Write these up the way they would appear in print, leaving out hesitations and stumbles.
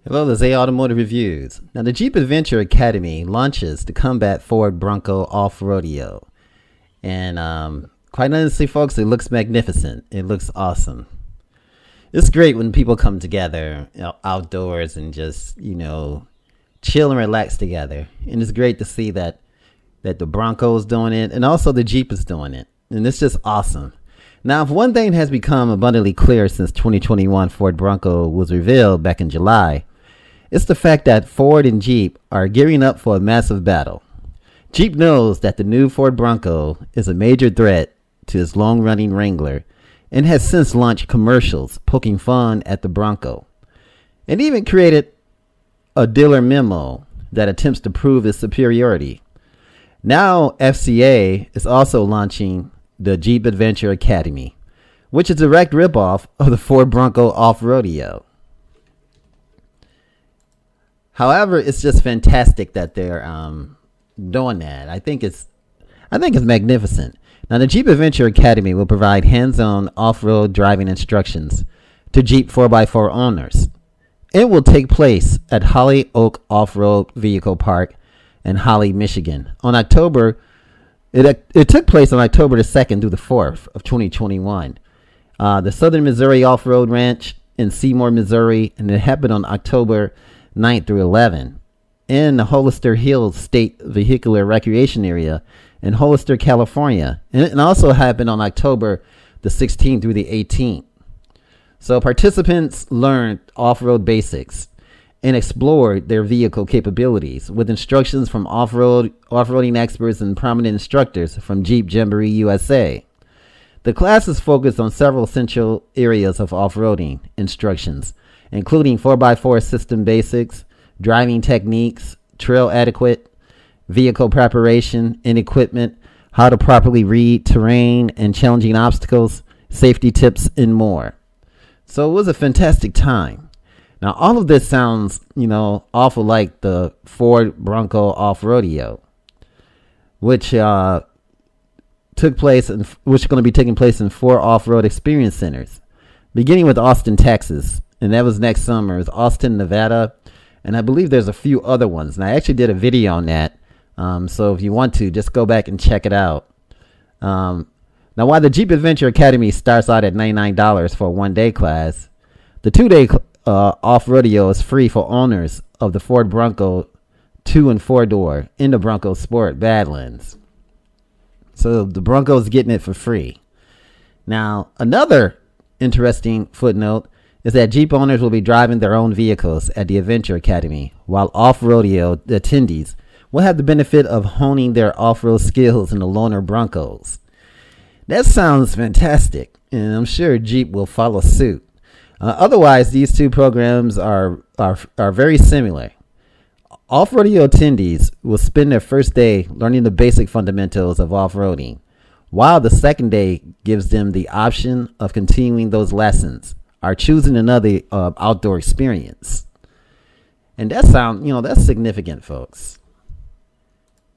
Hello, this is A Automotive Reviews. Now, the Jeep Adventure Academy launches to combat Ford Bronco Off-Roadeo. And quite honestly, folks, it looks magnificent. It looks awesome. It's great when people come together, outdoors and just, chill and relax together. And it's great to see that the Bronco is doing it and also the Jeep is doing it. And it's just awesome. Now, if one thing has become abundantly clear since 2021 Ford Bronco was revealed back in July, it's the fact that Ford and Jeep are gearing up for a massive battle. Jeep knows that the new Ford Bronco is a major threat to its long-running Wrangler and has since launched commercials poking fun at the Bronco. It even created a dealer memo that attempts to prove its superiority. Now, FCA is also launching the Jeep Adventure Academy, which is a direct ripoff of the Ford Bronco Off-Roadeo. However, it's just fantastic that they're doing that. I think it's magnificent. Now, the Jeep Adventure Academy will provide hands-on off-road driving instructions to Jeep 4x4 owners. It will take place at Holly Oak Off-Road Vehicle Park in Holly, Michigan. It took place on October the 2nd through the 4th of 2021. The Southern Missouri Off-Road Ranch in Seymour, Missouri, and it happened on October 9th through 11th in the Hollister Hills State Vehicular Recreation Area in Hollister, California. And it also happened on October the 16th through the 18th. So participants learned off-road basics and explored their vehicle capabilities with instructions from off-roading experts and prominent instructors from Jeep Jamboree USA. The classes focused on several essential areas of off-roading instructions, including 4x4 system basics, driving techniques, trail etiquette, vehicle preparation and equipment, how to properly read terrain and challenging obstacles, safety tips, and more. So it was a fantastic time. Now, all of this sounds, awful like the Ford Bronco Off-Roadeo, which is going to be taking place in 4 off-road experience centers, beginning with Austin, Texas. And that was next summer. It's Austin, Nevada. And I believe there's a few other ones. And I actually did a video on that. So if you want to, just go back and check it out. Now, while the Jeep Adventure Academy starts out at $99 for a one-day class, the 2-day off-roadeo is free for owners of the Ford Bronco 2 and 4-door in the Bronco Sport Badlands. So the Bronco's getting it for free. Now, another interesting footnote is that Jeep owners will be driving their own vehicles at the Adventure Academy, while off-roadeo attendees will have the benefit of honing their off-road skills in the loaner Broncos. That sounds fantastic, and I'm sure Jeep will follow suit. Otherwise, these two programs are very similar. Off-roadeo attendees will spend their first day learning the basic fundamentals of off-roading, while the second day gives them the option of continuing those lessons or choosing another outdoor experience. And that's significant, folks.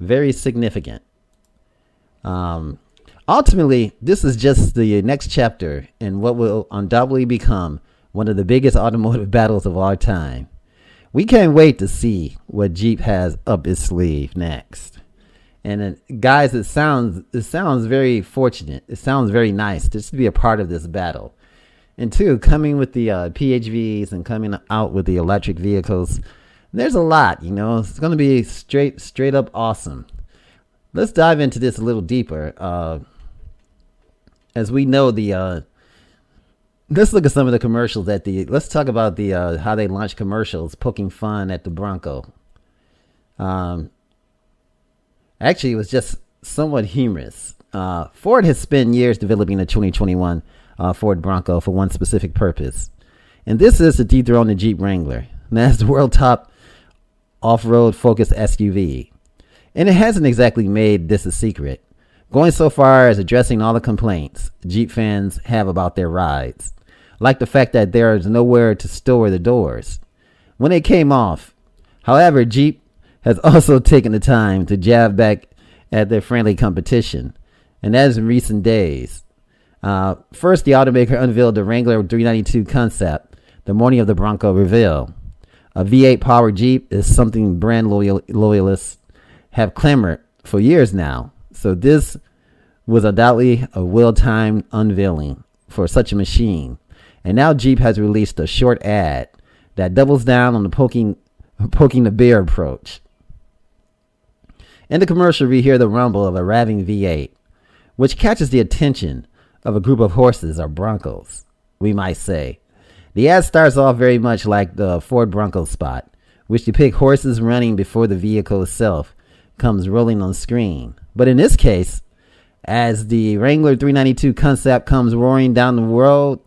Very significant. Ultimately, this is just the next chapter in what will undoubtedly become one of the biggest automotive battles of our time. We can't wait to see what Jeep has up its sleeve next. And guys, it sounds very fortunate. It sounds very nice just to be a part of this battle. And two, coming with the PHVs and coming out with the electric vehicles, there's a lot, It's going to be straight up awesome. Let's dive into this a little deeper. As we know, let's look at some of the commercials let's talk about how they launch commercials poking fun at the Bronco. Actually, it was just somewhat humorous. Ford has spent years developing the 2021 Ford Bronco for one specific purpose. And this is to dethrone the Jeep Wrangler. And that's the world top off-road focused SUV. And it hasn't exactly made this a secret, going so far as addressing all the complaints Jeep fans have about their rides, like the fact that there is nowhere to store the doors when they came off. However, Jeep has also taken the time to jab back at their friendly competition, and that is in recent days. First, the automaker unveiled the Wrangler 392 concept the morning of the Bronco reveal. A V8 powered Jeep is something brand loyalists have clamored for years now. So this was undoubtedly a well-timed unveiling for such a machine. And now Jeep has released a short ad that doubles down on the poking the bear approach. In the commercial, we hear the rumble of a revving V8, which catches the attention of a group of horses or broncos, we might say. The ad starts off very much like the Ford Bronco spot, which depicts horses running before the vehicle itself comes rolling on screen. But in this case, as the Wrangler 392 concept comes roaring down the road,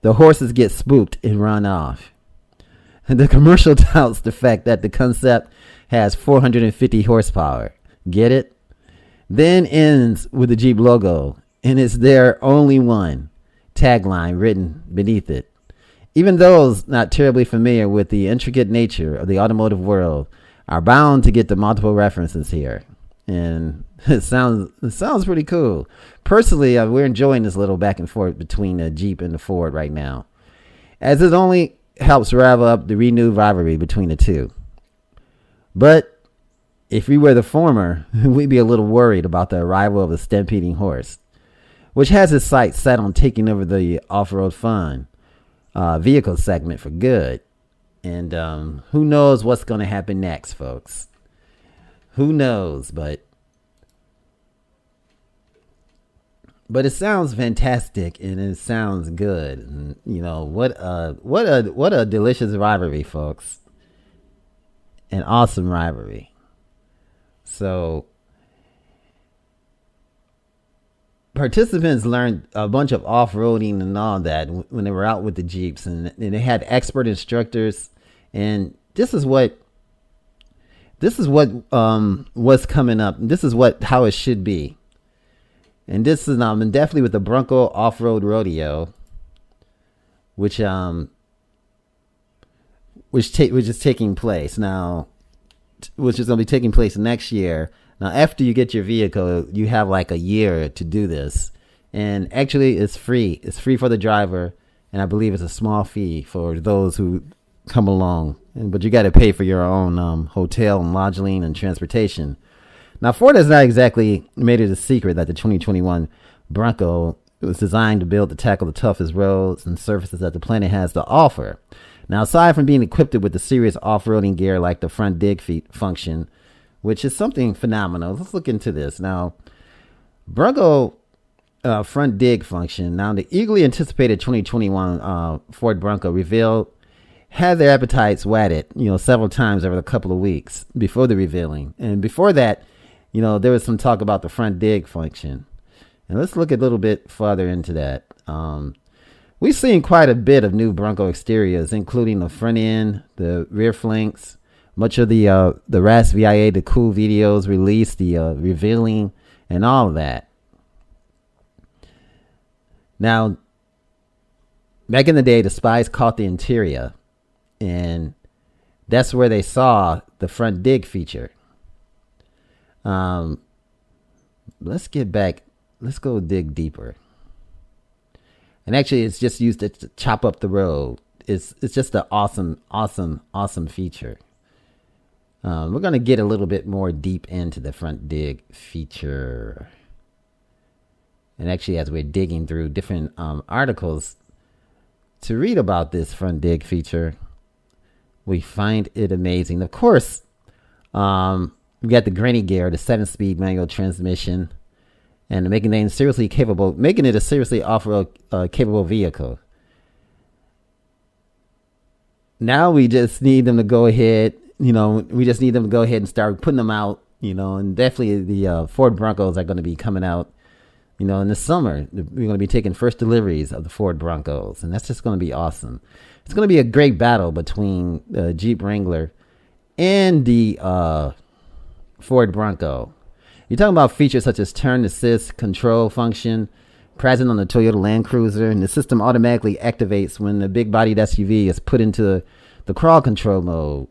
the horses get spooked and run off. The commercial touts the fact that the concept has 450 horsepower. Get it? Then ends with the Jeep logo, and it's their only one tagline written beneath it. Even those not terribly familiar with the intricate nature of the automotive world are bound to get the multiple references here. And it sounds pretty cool. Personally, we're enjoying this little back and forth between the Jeep and the Ford right now, as it only helps rev up the renewed rivalry between the two. But if we were the former, we'd be a little worried about the arrival of the stampeding horse, which has its sights set on taking over the off-road fun vehicle segment for good. And who knows what's going to happen next, folks. Who knows, but it sounds fantastic and it sounds good. And, you know, what a delicious rivalry, folks. An awesome rivalry. So participants learned a bunch of off-roading and all that when they were out with the Jeeps, and they had expert instructors, and this is what what's coming up. This is how it should be. And this is definitely with the Bronco Off-Roadeo, which is taking place now, which is going to be taking place next year. Now, after you get your vehicle, you have like a year to do this. And actually, it's free. It's free for the driver. And I believe it's a small fee for those who come along. But you got to pay for your own hotel and lodging and transportation. Now, Ford has not exactly made it a secret that the 2021 Bronco was designed to tackle the toughest roads and surfaces that the planet has to offer. Now, aside from being equipped with the serious off-roading gear like the front dig function, which is something phenomenal. Let's look into this. Now, Bronco front dig function. Now, the eagerly anticipated 2021 Ford Bronco revealed had their appetites whetted, several times over a couple of weeks before the revealing. And before that, there was some talk about the front dig function. And let's look a little bit further into that. We've seen quite a bit of new Bronco exteriors, including the front end, the rear flanks, much of the RAS VIA, the cool videos released, the revealing, and all of that. Now, back in the day, the spies caught the interior, and that's where they saw the front dig feature. Let's get back. Let's go dig deeper. And actually, it's just used to chop up the road. It's just an awesome feature. We're going to get a little bit more deep into the front dig feature. And actually, as we're digging through different articles to read about this front dig feature, we find it amazing. Of course, we got the granny gear, the 7-speed manual transmission, and making it a seriously off-road capable vehicle. Now we just need them to go ahead. And start putting them out. And definitely the Ford Broncos are going to be coming out. In the summer, we're going to be taking first deliveries of the Ford Broncos, and that's just going to be awesome. It's going to be a great battle between the Jeep Wrangler and the Ford Bronco. You're talking about features such as turn assist control function present on the Toyota Land Cruiser, and the system automatically activates when the big-bodied SUV is put into the crawl control mode.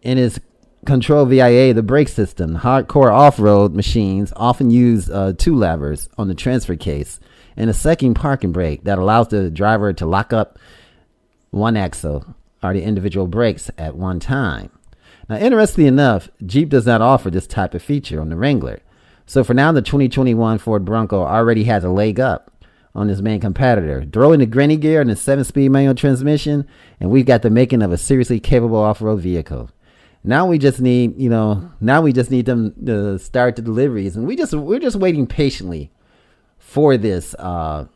In its control VIA, the brake system, hardcore off-road machines often use 2 levers on the transfer case and a second parking brake that allows the driver to lock up one axle are the individual brakes at one time. Now, interestingly enough, Jeep does not offer this type of feature on the Wrangler. So for now, the 2021 Ford Bronco already has a leg up on his main competitor. Throw in the granny gear and the 7-speed manual transmission, and we've got the making of a seriously capable off-road vehicle. Now we just need, them to start the deliveries, and we're just waiting patiently for this. We're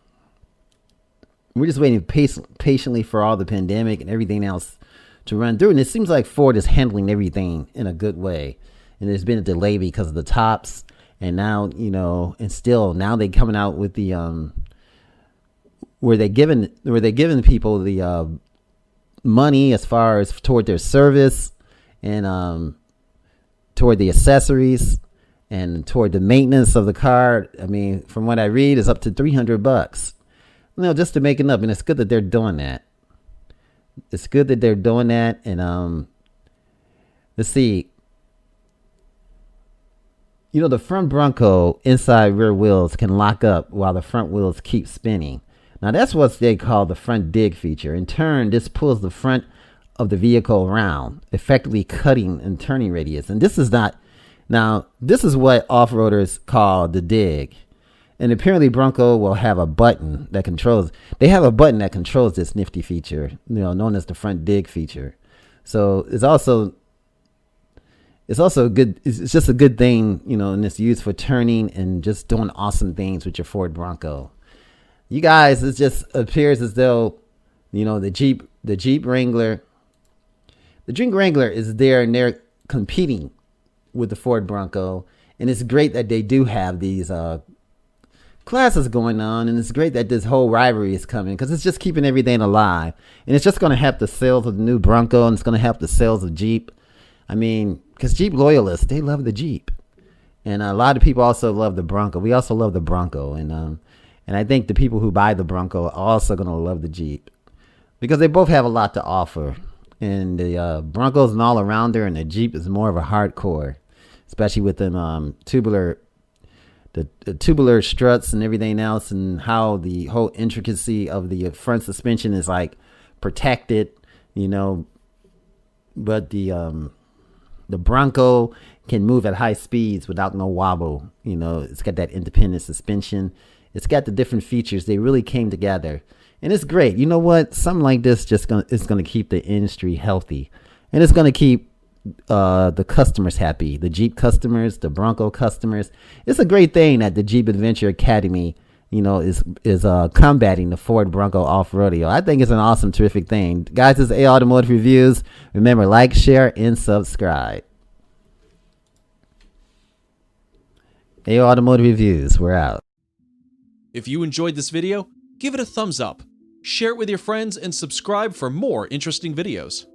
just waiting patiently for all the pandemic and everything else to run through. And it seems like Ford is handling everything in a good way. And there's been a delay because of the tops. And now, now they're coming out with the, where they're giving people the money as far as toward their service and toward the accessories and toward the maintenance of the car. I mean, from what I read, it's up to $300. Just to make it up. And it's good that they're doing that. And let's see. The front Bronco inside rear wheels can lock up while the front wheels keep spinning. Now that's what they call the front dig feature. In turn, this pulls the front of the vehicle around, effectively cutting and turning radius. And this is what off-roaders call the dig. And apparently Bronco will have a button that controls. They have a button that controls this nifty feature, known as the front dig feature. So it's good. It's just a good thing, and it's used for turning and just doing awesome things with your Ford Bronco. You guys, it just appears as though, the Jeep Wrangler, is there and they're competing with the Ford Bronco, and it's great that they do have these classes going on, and it's great that this whole rivalry is coming because it's just keeping everything alive, and it's just going to help the sales of the new Bronco, and it's going to help the sales of Jeep. I mean, because Jeep loyalists, they love the Jeep, and a lot of people also love the Bronco. We also love the Bronco, and I think the people who buy the Bronco are also going to love the Jeep because they both have a lot to offer, and the Bronco's an all-arounder, and the Jeep is more of a hardcore, especially with them tubular struts and everything else, and how the whole intricacy of the front suspension is like protected, but the Bronco can move at high speeds without no wobble. It's got that independent suspension. It's got the different features. They really came together, and it's great. You know what? Something like this is going to keep the industry healthy, and it's going to keep the customers happy, the Jeep customers, the Bronco customers. It's a great thing that the Jeep Adventure Academy, is combating the Ford Bronco Off-Roadeo. I think it's an awesome, terrific thing. Guys, this is A Automotive Reviews. Remember, like, share, and subscribe. A Automotive Reviews, we're out. If you enjoyed this video, give it a thumbs up, share it with your friends, and subscribe for more interesting videos.